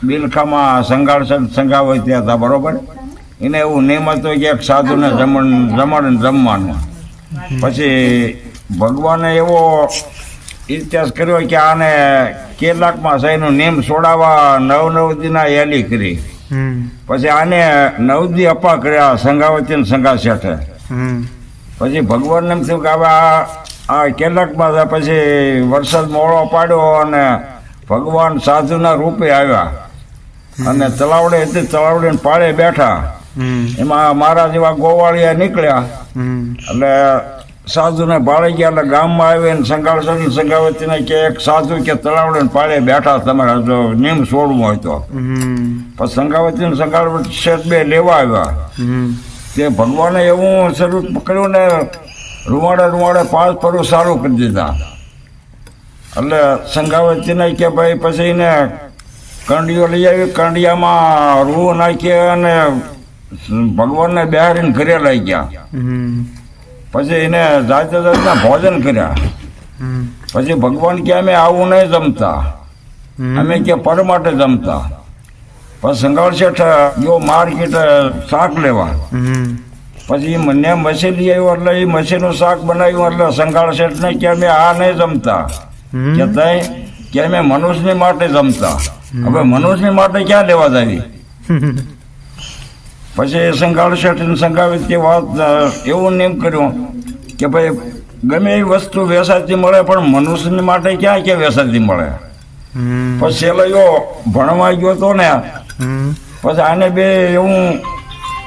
બિલખામાં સંગાવે ત્યાં હતા, બરોબર. એને એવું નિયમ હતો કે એક સાધુને જમવાનું. પછી ભગવાને એવો ઇતિહાસ કર્યો કે આને કેટલાકમાં સહીનું નિયમ છોડાવવા 9 દીના હેલી કરી. પછી આને 9 દી અપા કર્યા સંગાવતી ને સંગા શેઠે. પછી ભગવાનને એમ થયું કે હવે આ કેટલાકમાં પછી વરસાદ મોડો પાડ્યો અને ભગવાન સાધુના રૂપે આવ્યા અને તલાવડે પાળે બેઠા. એમાં મારા જેવા ગોવાળિયા નીકળ્યા એટલે સાધુને ભાળે ગયા. એટલે ગામમાં આવીને સંગાવતીને કે એક સાધુ કે તલાવડે પાળે બેઠા, તમારે જો નિયમ છોડવું હોય તો. પછી સંગાવતી શેઠ બે લેવા આવ્યા. તે ભગવાને એવું શરૂ કર્યું ને રૂવાડે 5 પરું સારું કરી દીધા. એટલે સંગાવતીને કે ભાઈ પછી એને કંડિયો લઈ આવી, કંડિયામાં રૂ નાખી અને ભગવાનને બહારીને ઘરે લઈ ગયા. પછી એને જાતના ભોજન કર્યા. પછી ભગવાન કે અમે આવું નહીં જમતા, અમે કે પર માટે જમતા. પછી સંગાળ શેઠ ગયો માર્કેટ શાક લેવા. પછી મને મછલી આવ્યો એટલે એ મછલીનું શાક બનાવ્યું. એટલે સંગાળ શેઠને કે અમે આ નહીં જમતા, કે અમે મનુષ્યની માટે જમતા. હવે મનુષ્યની માટે ક્યાં લેવા જાવી? પછી સંગાળ શેઠ સંગાવી તે વાત એવું નિયમ કર્યો કે ભાઈ ગમે એવી વસ્તુ વેસાતી મળે પણ મનુષ્યની માટે ક્યાં કે વેસાતી મળે. પછી સેલૈયો ભણવા ગયો હતો ને, પછી આને બે એવું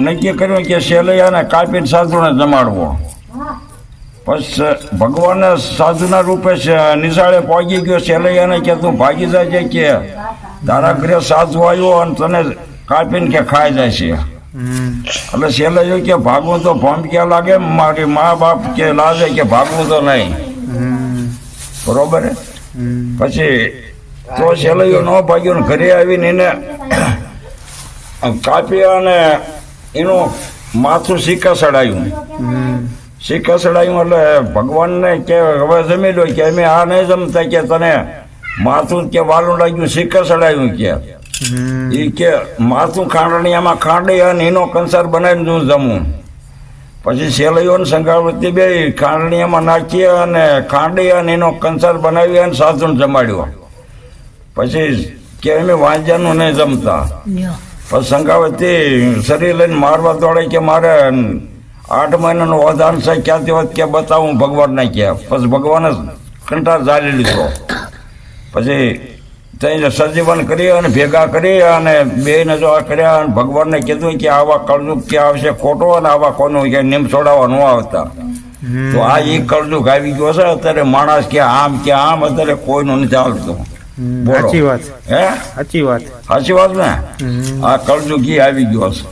નક્કી કર્યું કે સેલૈયાને કાપીને સાધુને જમાડવો. પછી ભગવાને સાધુના રૂપે નિશાળે પહોંચી ગયો. સેલૈયાને કે તું ભાગી જાય કે તારા ઘરે સાધુ આવ્યો અને તને કાપીને કે ખાઈ જાય છે. એટલે સેલૈયો કે ભાગવું તો ભમક્યા લાગે, મારી મા બાપ કે લાગે કે ભાગવું તો નહીં, બરોબર. પછી તો સેલૈયો ન ભાગ્યો ને ઘરે આવીને એને કાપી અને એનું માથું સિક્કા ચડાયું. એટલે ભગવાનને કે હવે જમી લો કે અમે આ નહીં જમતા, કે તને માથું કે વાલું લાગ્યું સિક્કા ચડાયું કે એ કે માથું ખાંડણીયામાં ખાંડી અને એનો કંસાર બનાવીને હું જમું. પછી સેલૈયોને સંગાવતી બે ખાંડણીયામાં નાખી અને ખાંડી અને એનો કંસાર બનાવી અને સાધુને જમાડ્યો. પછી કે અમે વાંજ્યાનું નહીં જમતા. પછી સંગાવતી શરીર લઈને મારવા દોડે કે મારે 8 મહિનાનું વધાન છે, ક્યાંથી હોત કે બતાવું ભગવાનને કે. પછી ભગવાને કંટાર ઝાલી લીધો. પછી ત્યાં સજીવન કરી અને ભેગા કરી અને બેને જો આ કર્યા અને ભગવાનને કીધું કે આવા કળજુગ કે આવશે ખોટો અને આવા કોનું કે નિયમ છોડાવવા ન આવતા. તો આ એ કળજુગ આવી ગયો છે અત્યારે. માણસ કે આમ અત્યારે કોઈનું નથી ચાલતું. સાચી વાત, હે સાચી વાત ને. આ કળજુગ આવી ગયો છે.